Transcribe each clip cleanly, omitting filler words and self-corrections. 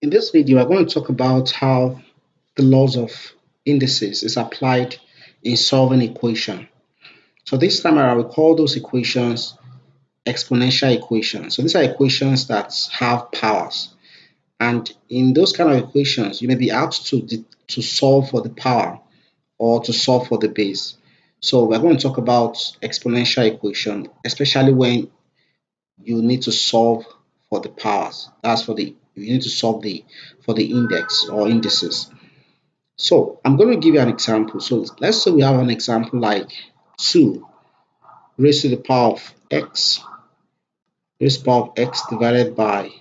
In this video, I'm going to talk about how the laws of indices is applied in solving equation. So this time I will call those equations exponential equations. So these are equations that have powers. And in those kind of equations, you may be asked to solve for the power or to solve for the base. So we're going to talk about exponential equation, especially when you need to solve for the powers. That's for the you need to solve for the index or indices. So I'm going to give you an example. So let's say we have an example like 2 raised to the power of x raised to the power of x divided by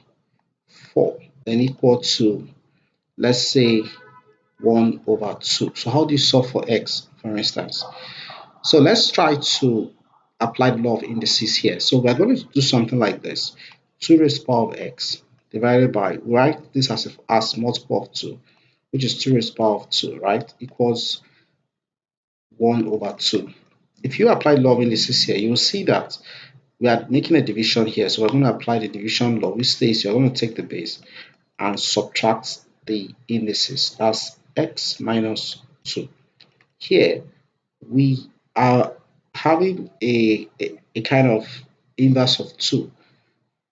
4 then equal to, let's say, 1 over 2. So how do you solve for x, for instance? So let's try to apply the law of indices here. So we're going to do something like this. 2 raised to the power of x divided by, write this as multiple of 2, which is 2 raised to the power of 2, right? Equals 1 over 2. If you apply the law of indices here, you will see that we are making a division here. So we're going to apply the division law, which says you're going to take the base and subtract the indices. That's x minus 2. Here, we are having a kind of inverse of 2.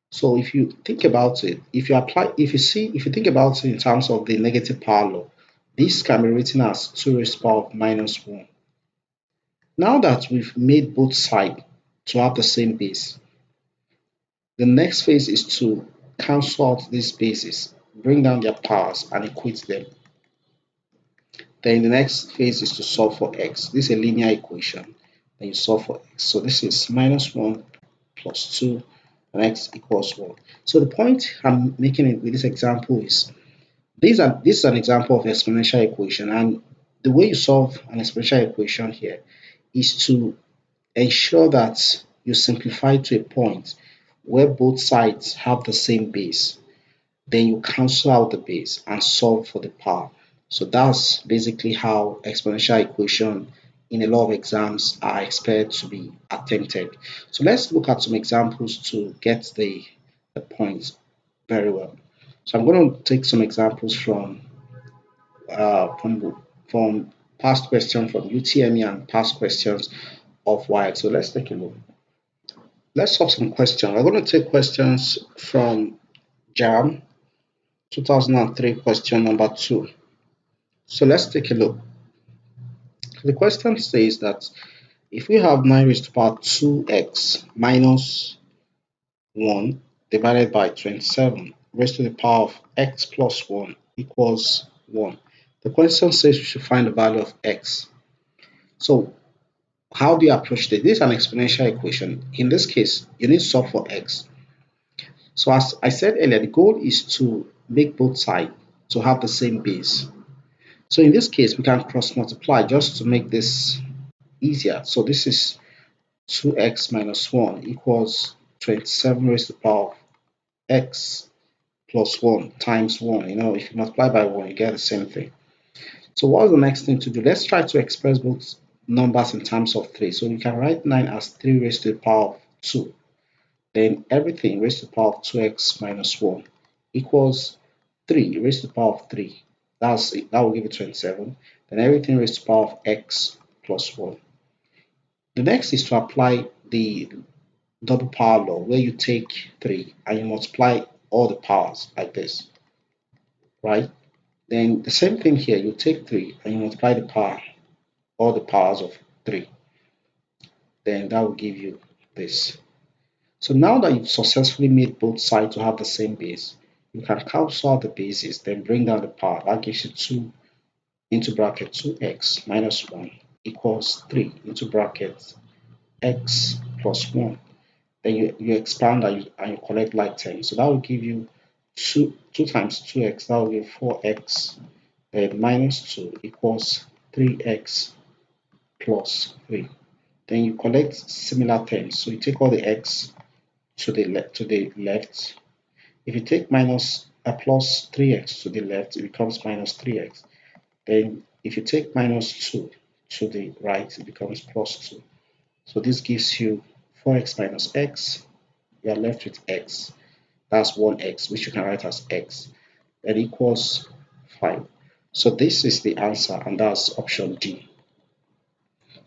So if you think about it, if you think about it in terms of the negative power law, this can be written as 2 raised to the power of minus 1. Now that we've made both sides to have the same base, the next phase is to cancel out these bases, bring down their powers and equate them. Then the next phase is to solve for x. This is a linear equation. Then you solve for x. So this is minus 1 plus 2 and x equals 1. So the point I'm making with this example is this is an example of exponential equation, and the way you solve an exponential equation here is to ensure that you simplify to a point where both sides have the same base. Then you cancel out the base and solve for the power. So that's basically how exponential equation in a lot of exams are expected to be attempted. So let's look at some examples to get the point very well. So I'm going to take some examples from past questions from UTME and past questions of WIAC. So let's take a look. Let's solve some questions. We're going to take questions from JAMB 2003 question number 2. So let's take a look. The question says that if we have 9 raised to the power 2x minus 1 divided by 27 raised to the power of x plus 1 equals 1. The question says we should find the value of x. So how do you approach this? This is an exponential equation. In this case, you need to solve for x. So as I said earlier, the goal is to make both sides to have the same base. So in this case, we can cross multiply just to make this easier. So this is 2x minus 1 equals 27 raised to the power of x plus 1 times 1. If you multiply by 1, you get the same thing. So what's the next thing to do? Let's try to express both numbers in terms of 3. So you can write 9 as 3 raised to the power of 2. Then everything raised to the power of 2x minus 1 equals 3 raised to the power of 3. That will give you 27. Then everything raised to the power of x plus 1. The next is to apply the double power law, where you take 3 and you multiply all the powers like this, right? Then the same thing here, you take 3 and you multiply all the powers of 3. Then that will give you this. So now that you've successfully made both sides to have the same base, you can cancel out the bases, then bring down the power. That gives you 2 into bracket 2x minus 1 equals 3 into bracket x plus 1. Then you expand and you collect like terms. So that will give you 2 times 2x, that will give 4x, then minus 2 equals 3x plus 3. Then you collect similar terms. So you take all the x to the left. If you take minus plus 3x to the left, it becomes minus 3x. Then if you take minus 2 to the right, it becomes plus 2. So this gives you 4x minus x. You are left with x. That's 1x, which you can write as x. then equals 5. So this is the answer, and that's option D.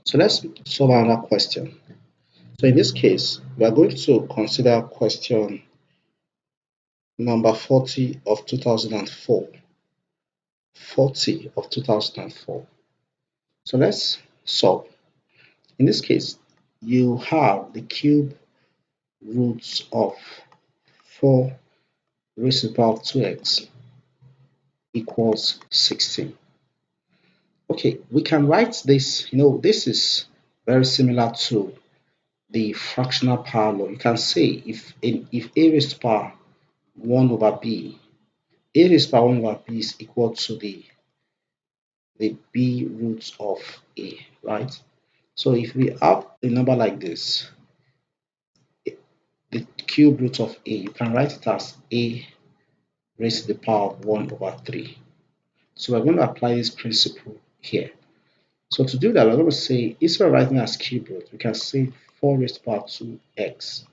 So let's solve another question. So in this case, we are going to consider question number 40 of 2004. 40 of 2004. So let's solve. In this case, you have the cube roots of 4 raised to the power of 2x equals 16. Okay, we can write this, this is very similar to the fractional power law. You can say if a raised to power 1 over b, a raised to power 1 over b is equal to the b roots of a, right? So if we have a number like this, the cube root of a, you can write it as a raised to the power of 1 over 3. So we're going to apply this principle here. So to do that, we're going to say, instead of writing as cube root, we can say 4 raised to the power 2x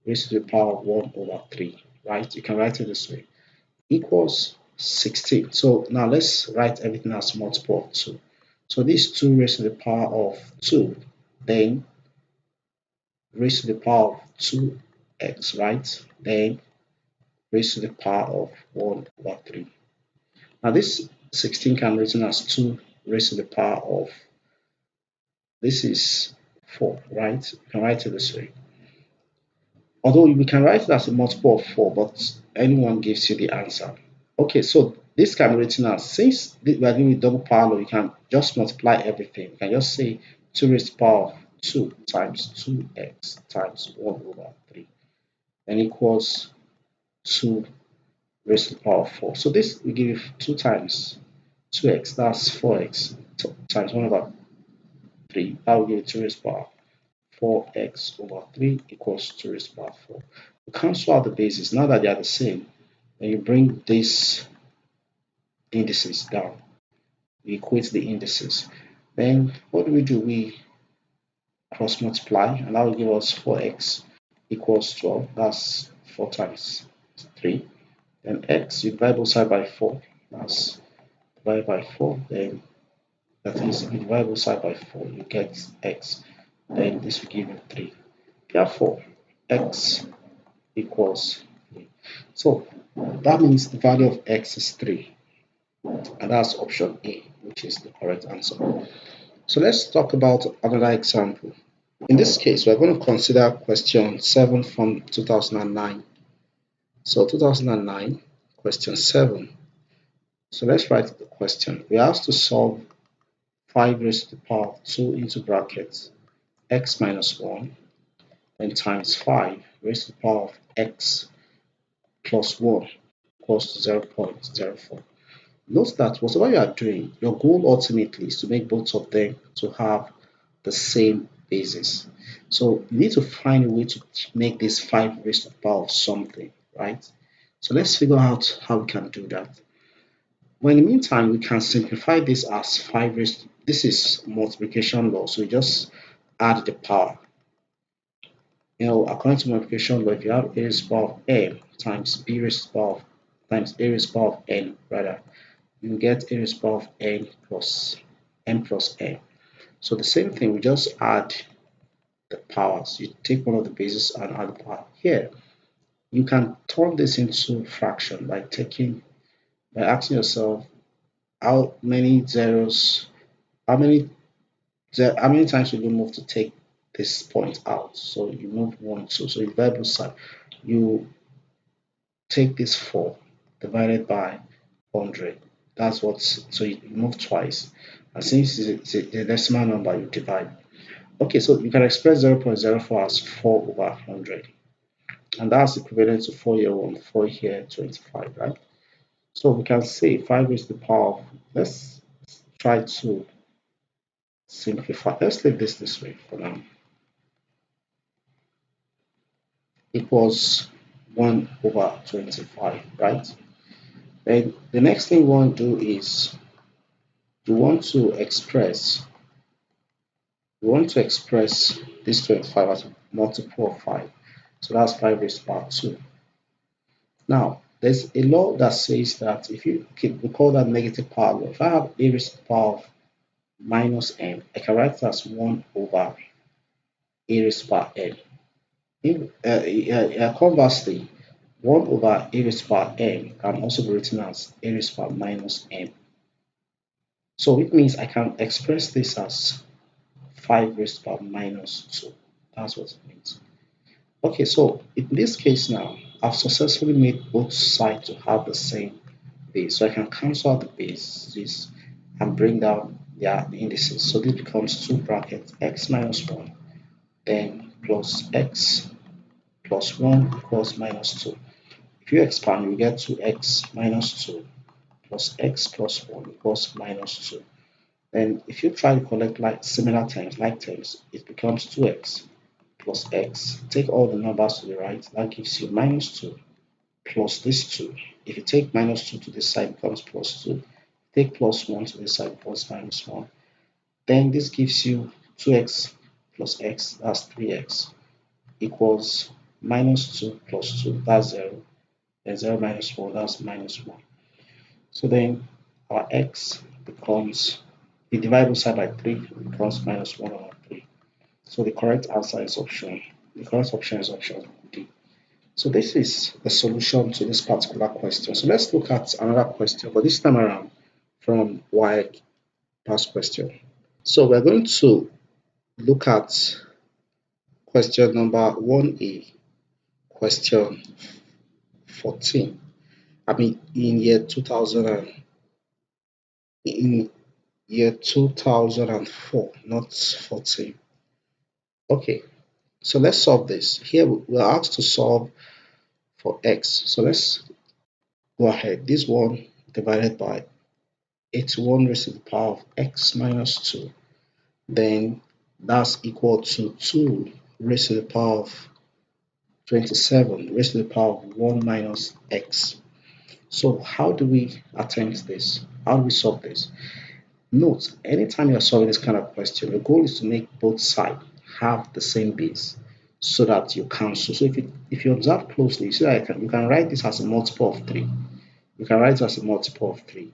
raised to the power of 1 over 3, right? You can write it this way, equals 16. So now let's write everything as multiple of 2. So this 2 raised to the power of 2, then raised to the power of 2x, right? Then raised to the power of 1 over 3. Now this 16 can be written as 2 raised to the power of, this is 4, right? You can write it this way. Although we can write it as a multiple of 4, but anyone gives you the answer. Okay, so this can be written as, since we are doing with double power law, you can just multiply everything. You can just say 2 raised to the power of 2 times 2x times 1 over 3, and equals 2 raised to the power of 4. So this will give you 2 times 2x, that's 4x times 1 over 3. That will give you 2 raised to the power 4x over 3 equals 2 raised to the power 4. We cancel out the bases. Now that they are the same, then you bring these indices down. We equate the indices. Then what do? We cross multiply, and that will give us 4x equals 12. That's 4 times 3. Then x, you divide both sides by 4. That's divided by 4. Then that is, if you divide both sides by 4, you get x. Then this will give you 3. Therefore, x equals 3. So that means the value of x is 3. And that's option A, which is the correct answer. So let's talk about another example. In this case, we're going to consider question 7 from 2009. So 2009, question 7. So let's write the question. We are asked to solve 5 raised to the power of 2 into brackets x minus 1, then times 5 raised to the power of x plus 1 equals to 0.04. Note that whatever you are doing, your goal ultimately is to make both of them to have the same basis. So you need to find a way to make this 5 raised to the power of something, right? So let's figure out how we can do that. Well, in the meantime, we can simplify this as 5 raised to, this is multiplication law, so you just add the power. According to multiplication law, if you have a raised to the power of m times b raised to the power of, times a raised to the power of n, rather, you get a raised to the power of n plus n. So the same thing, we just add the powers. You take one of the bases and add the power. Here, you can turn this into fraction by asking yourself how many zeros, how many times will you move to take this point out. So you move 1, 2. So you divide both sides. You take this 4 divided by 100. That's what, so you move twice. And since it's a decimal number, you divide. Okay, so you can express 0.04 as 4 over 100. And that's equivalent to 4 here 1, 4 here 25, right? So we can say 5 raised to the power of, let's try to simplify. Let's leave this way for now. Equals 1 over 25, right? Then the next thing we want to do is we want to express this 25 as a multiple of 5. So that's 5 raised to the power 2. Now, There's a law that says that if you we call that negative power law. If I have a raised to the power of minus m, I can write it as 1 over a raised to the power n. Conversely, 1 over a raised to the power m can also be written as a raised to the power minus m. So it means I can express this as 5 raised to the power minus 2. That's what it means. Okay, so in this case now, I've successfully made both sides to have the same base. So I can cancel out the bases and bring down their indices. So this becomes 2 brackets x minus 1, then plus x plus 1 equals minus 2. If you expand, you get 2x minus 2 plus x plus 1 equals minus 2. Then if you try to collect like similar terms, like terms, it becomes 2x plus x. Take all the numbers to the right, that gives you minus 2 plus this 2. If you take minus 2 to this side, it becomes plus 2. Take plus 1 to this side, plus minus 1. Then this gives you 2x plus x, that's 3x, equals minus 2 plus 2, that's 0. Then 0 minus 4, that's minus 1. So then our x becomes, we divide both side by 3, it becomes minus 1 over 3. So the correct answer is option, the correct option is option D. So this is the solution to this particular question. So let's look at another question, but this time around from WAEC past question. So we're going to look at question number 1A, question 14. I mean in year 2004, not 14. Okay, so let's solve this. Here we're asked to solve for x. So let's go ahead. This one divided by 81 raised to the power of x minus 2. Then that's equal to 2 raised to the power of 27 raised to the power of 1 minus x. So how do we attempt this? How do we solve this? Note, anytime you're solving this kind of question, the goal is to make both sides have the same base so that you cancel. So if you observe closely, you see that you can write this as a multiple of 3. You can write it as a multiple of 3.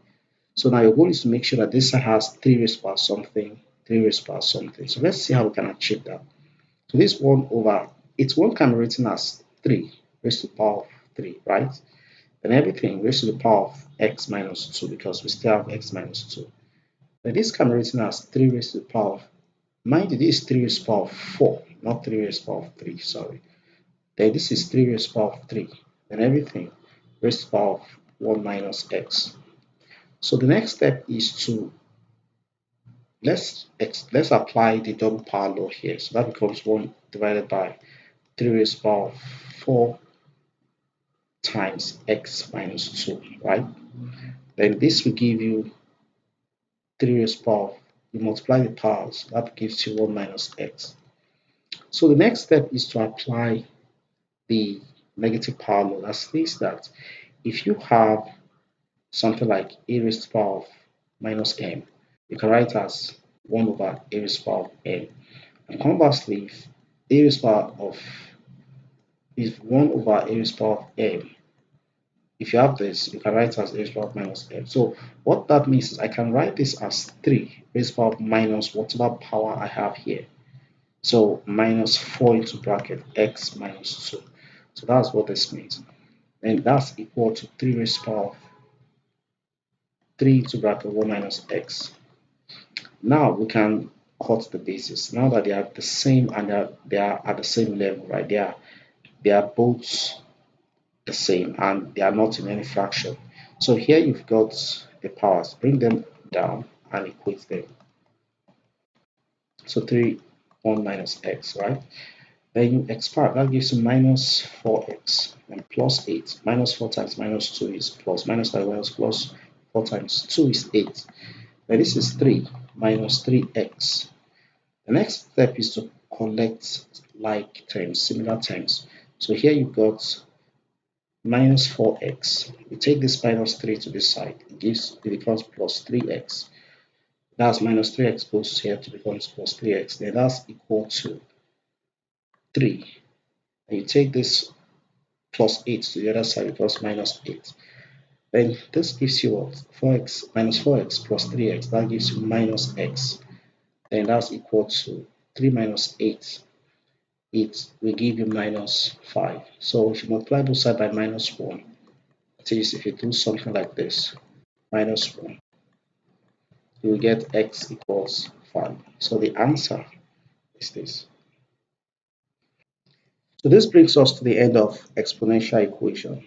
So now your goal is to make sure that this side has 3 raised to the power something, 3 raised to the power something. So let's see how we can achieve that. So this 1 over, it's 1 can be written as 3 raised to the power of 3, right? And everything raised to the power of x minus 2 because we still have x minus 2. Then this can be written as 3 raised to the power of, mind you, this is 3 raised to the power of 4, not 3 raised to the power of 3, sorry. Then this is 3 raised to the power of 3. Then everything raised to the power of 1 minus x. So the next step is to let's apply the double power law here. So that becomes 1 divided by 3 raised to the power of 4 times x minus 2, right? Then this will give you 3 raised to the power, you multiply the powers, that gives you 1 minus x. So the next step is to apply the negative power law that says that if you have something like a raised to the power of minus m, you can write as 1 over a raised to the power of m. And conversely, if a raised to the power of, if 1 over a raised to the power of m, if you have this, you can write it as a raised to the power of minus m. So what that means is I can write this as 3 raised to the power of minus whatever power I have here. So minus 4 into bracket x minus 2. So that's what this means. And that's equal to 3 raised to the power of 3 into bracket 1 minus x. Now we can cut the bases. Now that they are the same and they are at the same level, right? They are both the same and they are not in any fraction. So here you've got the powers. Bring them down and equate them. So 3, 1 minus x, right? Then you expand, that gives you minus 4x and plus 8. Minus 4 times minus 2 is plus, minus 5 minus plus 4 times 2 is 8. Then this is 3 minus 3x. The next step is to collect like terms, similar terms. So here you've got minus 4x. You take this minus 3 to this side, it becomes plus 3x. That's minus 3x goes here to becomes plus 3x. Then that's equal to 3. And you take this plus 8 to the other side plus minus 8. Then this gives you what? 4x minus 4x plus 3x. That gives you minus x. Then that's equal to 3 minus 8. It will give you minus 5. So if you multiply both sides by minus 1, that is, if you do something like this, minus 1, you will get x equals 5. So the answer is this. So this brings us to the end of exponential equation.